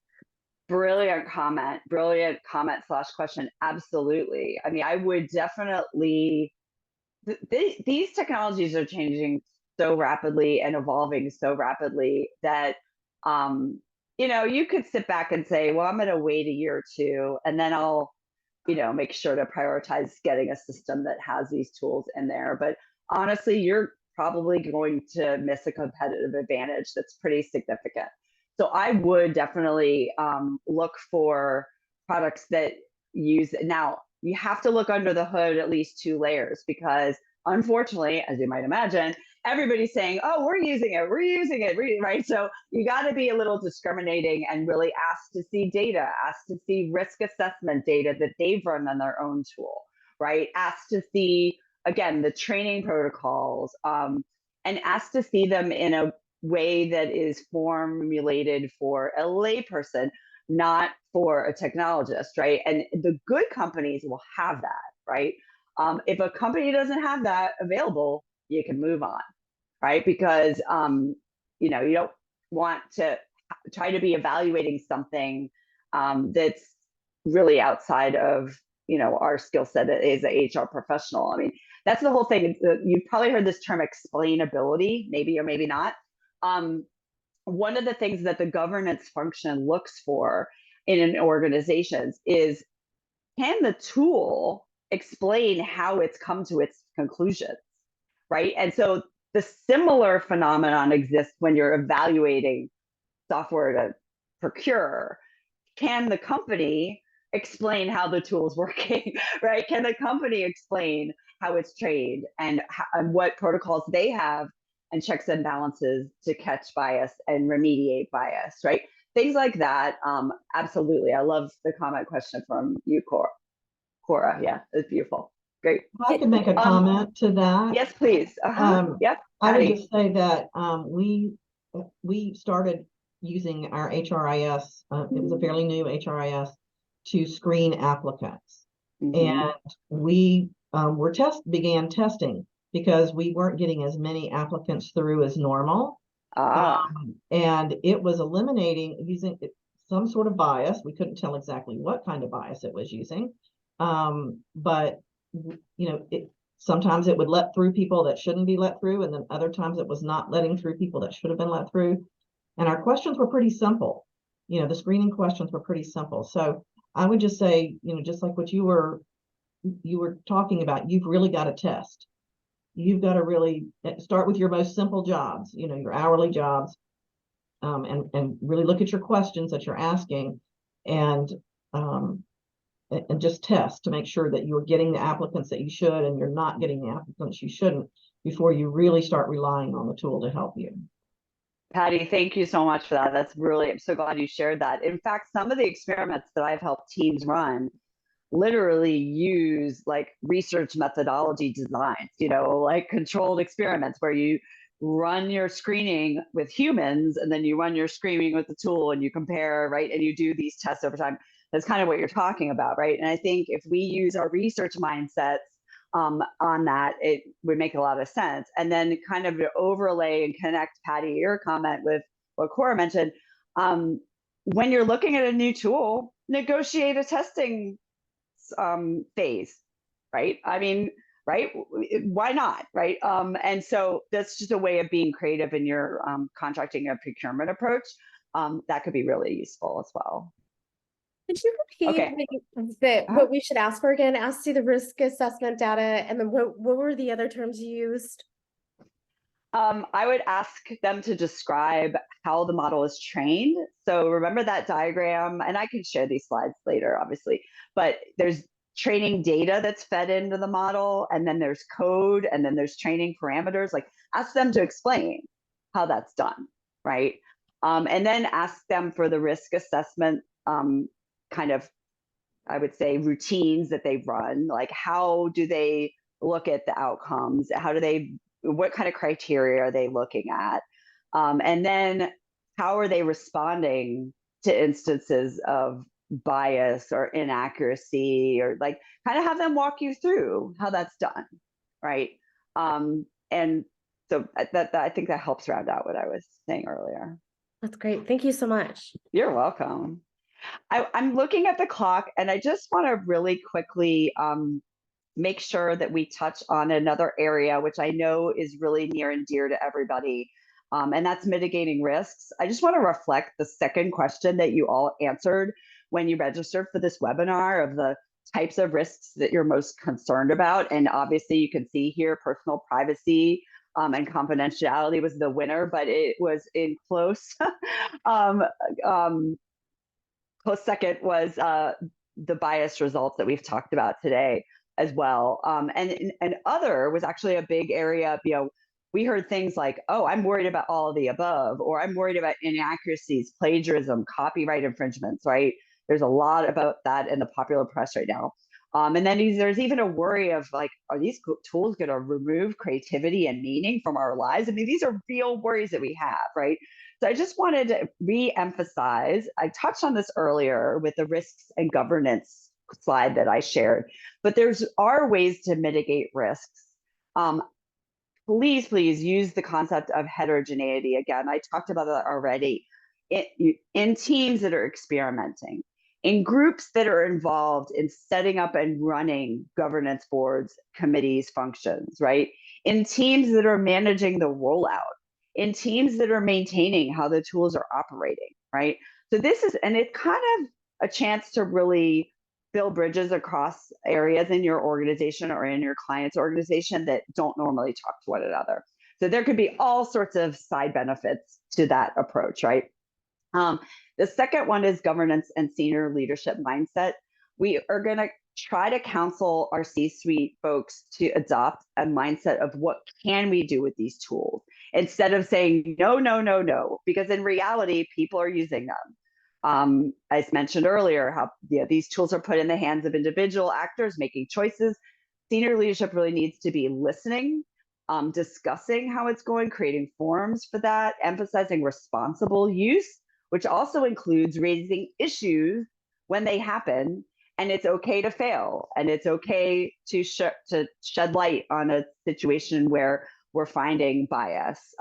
Brilliant comment / question. Absolutely. I mean, I would definitely, these technologies are changing so rapidly and evolving so rapidly that, you could sit back and say, well, I'm going to wait a year or two, and then I'll, make sure to prioritize getting a system that has these tools in there. But honestly, you're probably going to miss a competitive advantage that's pretty significant. So I would definitely look for products that use, now you have to look under the hood at least 2 layers, because unfortunately, as you might imagine, everybody's saying, oh, we're using it, right? So you got to be a little discriminating and really ask to see data, ask to see risk assessment data that they've run on their own tool, right? Ask to see, again, the training protocols, and ask to see them in a way that is formulated for a layperson, not for a technologist, right? And the good companies will have that, right? If a company doesn't have that available, you can move on, right? Because you don't want to try to be evaluating something that's really outside of our skill set as an HR professional. I mean, that's the whole thing. You've probably heard this term explainability, maybe or maybe not. One of the things that the governance function looks for in an organization is, can the tool explain how it's come to its conclusions, right? And so the similar phenomenon exists when you're evaluating software to procure. Can the company explain how the tool is working, right? Can the company explain how it's trained and what protocols they have and checks and balances to catch bias and remediate bias, right? Things like that. Absolutely. I love the comment question from you, Cora. Yeah, it's beautiful. Great. I could make a comment to that. Yes, please. Yep. I would Patty. just say that we started using our HRIS. It was a fairly new HRIS to screen applicants, and we began testing because we weren't getting as many applicants through as normal. And it was eliminating using some sort of bias. We couldn't tell exactly what kind of bias it was using, but sometimes it would let through people that shouldn't be let through, and then other times it was not letting through people that should have been let through. And our questions were pretty simple. The screening questions were pretty simple. So I would just say, just like what you were talking about, you've really got to test. You've got to really start with your most simple jobs, your hourly jobs, and really look at your questions that you're asking, and just test to make sure that you're getting the applicants that you should, and you're not getting the applicants you shouldn't, before you really start relying on the tool to help you. Patty, thank you so much for that. I'm so glad you shared that. In fact, some of the experiments that I've helped teams run literally use like research methodology designs, like controlled experiments where you run your screening with humans and then you run your screening with the tool and you compare, right? And you do these tests over time. That's kind of what you're talking about, right? And I think if we use our research mindsets on that, it would make a lot of sense. And then kind of overlay and connect, Patty, your comment with what Cora mentioned. When you're looking at a new tool, negotiate a testing phase, right? I mean, right? Why not, right? And so that's just a way of being creative in your contracting and procurement approach. That could be really useful as well. Could you repeat what we should ask for again? Ask to the risk assessment data, and then what were the other terms you used? I would ask them to describe how the model is trained. So remember that diagram, and I can share these slides later, obviously, but there's training data that's fed into the model, and then there's code, and then there's training parameters. Like, ask them to explain how that's done, right? And then ask them for the risk assessment kind of, I would say, routines that they run. Like, how do they look at the outcomes? What kind of criteria are they looking at? And then how are they responding to instances of bias or inaccuracy, or like kind of have them walk you through how that's done, right? And so that I think that helps round out what I was saying earlier. That's great. Thank you so much. You're welcome. I'm looking at the clock, and I just want to really quickly make sure that we touch on another area, which I know is really near and dear to everybody, and that's mitigating risks. I just want to reflect the second question that you all answered when you registered for this webinar, of the types of risks that you're most concerned about. And obviously you can see here personal privacy and confidentiality was the winner, but it was in close close second was the bias results that we've talked about today as well. And other was actually a big area. We heard things like, oh, I'm worried about all of the above, or I'm worried about inaccuracies, plagiarism, copyright infringements, right? There's a lot about that in the popular press right now. And then there's even a worry of like, are these tools going to remove creativity and meaning from our lives? I mean, these are real worries that we have, right? So I just wanted to re-emphasize, I touched on this earlier with the risks and governance slide that I shared, but there's are ways to mitigate risks. Please use the concept of heterogeneity. Again, I talked about that already. In teams that are experimenting, in groups that are involved in setting up and running governance boards, committees, functions, right? In teams that are managing the rollout, in teams that are maintaining how the tools are operating, right? So this is, and it's kind of a chance to really build bridges across areas in your organization or in your client's organization that don't normally talk to one another. So there could be all sorts of side benefits to that approach, right? The second one is governance and senior leadership mindset. We are going to try to counsel our C-suite folks to adopt a mindset of what can we do with these tools instead of saying no, because in reality, people are using them. I mentioned earlier how these tools are put in the hands of individual actors making choices. Senior leadership really needs to be listening, discussing how it's going, creating forums for that, emphasizing responsible use, which also includes raising issues when they happen. And it's okay to fail, and it's okay to shed light on a situation where we're finding bias,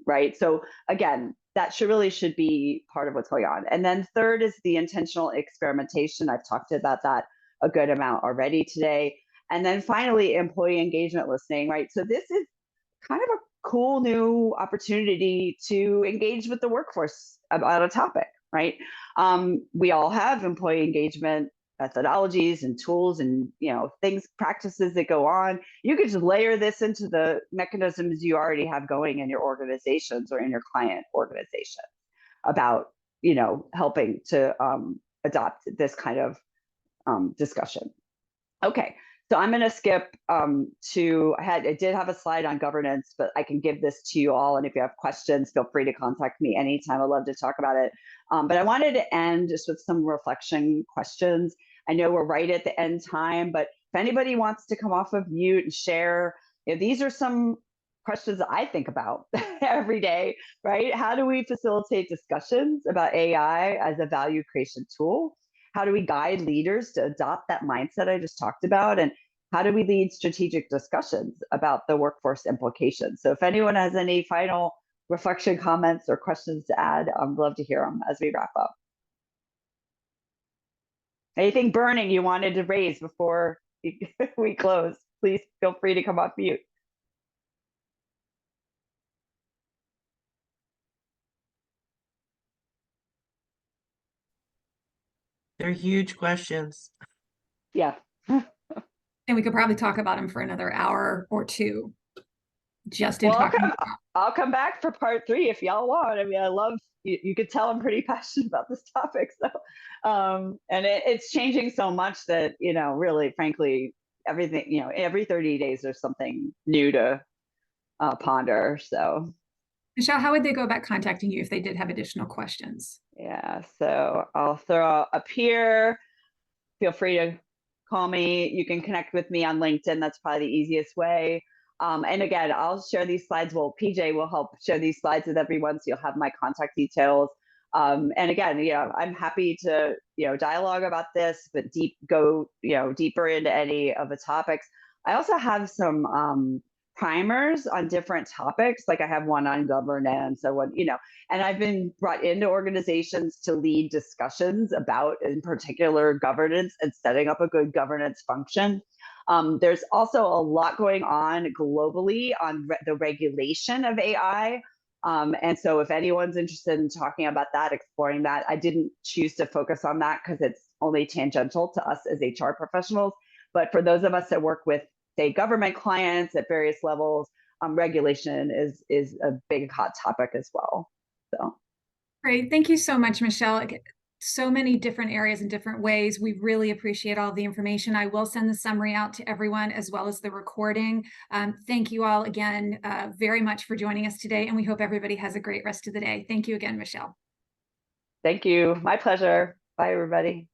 right? So again, that should be part of what's going on. And then third is the intentional experimentation. I've talked about that a good amount already today. And then finally, employee engagement listening, right? So this is kind of a cool new opportunity to engage with the workforce about a topic, right? We all have employee engagement methodologies and tools and things, practices that go on. You could just layer this into the mechanisms you already have going in your organizations or in your client organization about helping to adopt this kind of discussion. Okay, so I'm going to skip to, I did have a slide on governance, but I can give this to you all. And if you have questions, feel free to contact me anytime. I'd love to talk about it. But I wanted to end just with some reflection questions. I know we're right at the end time, but if anybody wants to come off of mute and share, these are some questions that I think about every day, right? How do we facilitate discussions about AI as a value creation tool? How do we guide leaders to adopt that mindset I just talked about? And how do we lead strategic discussions about the workforce implications? So if anyone has any final reflection, comments, or questions to add, I'd love to hear them as we wrap up. Anything burning you wanted to raise before we close, please feel free to come off mute. They're huge questions. Yeah. And we could probably talk about them for another hour or two. Just in talking. I'll come back for part 3 if y'all want. I mean, I love, you could tell I'm pretty passionate about this topic. So, and it's changing so much that, really, frankly, everything, every 30 days there's something new to ponder. So, Michelle, how would they go about contacting you if they did have additional questions? Yeah, so I'll throw up here. Feel free to call me. You can connect with me on LinkedIn. That's probably the easiest way. And again, I'll share these slides. Well, PJ will help share these slides with everyone, so you'll have my contact details. And again, I'm happy to dialogue about this, but go deeper into any of the topics. I also have some primers on different topics. Like I have one on governance, and I've been brought into organizations to lead discussions about, in particular, governance and setting up a good governance function. There's also a lot going on globally on the regulation of AI. And so if anyone's interested in talking about that, exploring that, I didn't choose to focus on that because it's only tangential to us as HR professionals. But for those of us that work with, say, government clients at various levels, regulation is a big hot topic as well. So great. Thank you so much, Michelle. So many different areas and different ways. We really appreciate all the information. I will send the summary out to everyone as well as the recording. Thank you all again very much for joining us today, and we hope everybody has a great rest of the day. Thank you again, Michelle. Thank you. My pleasure. Bye, everybody.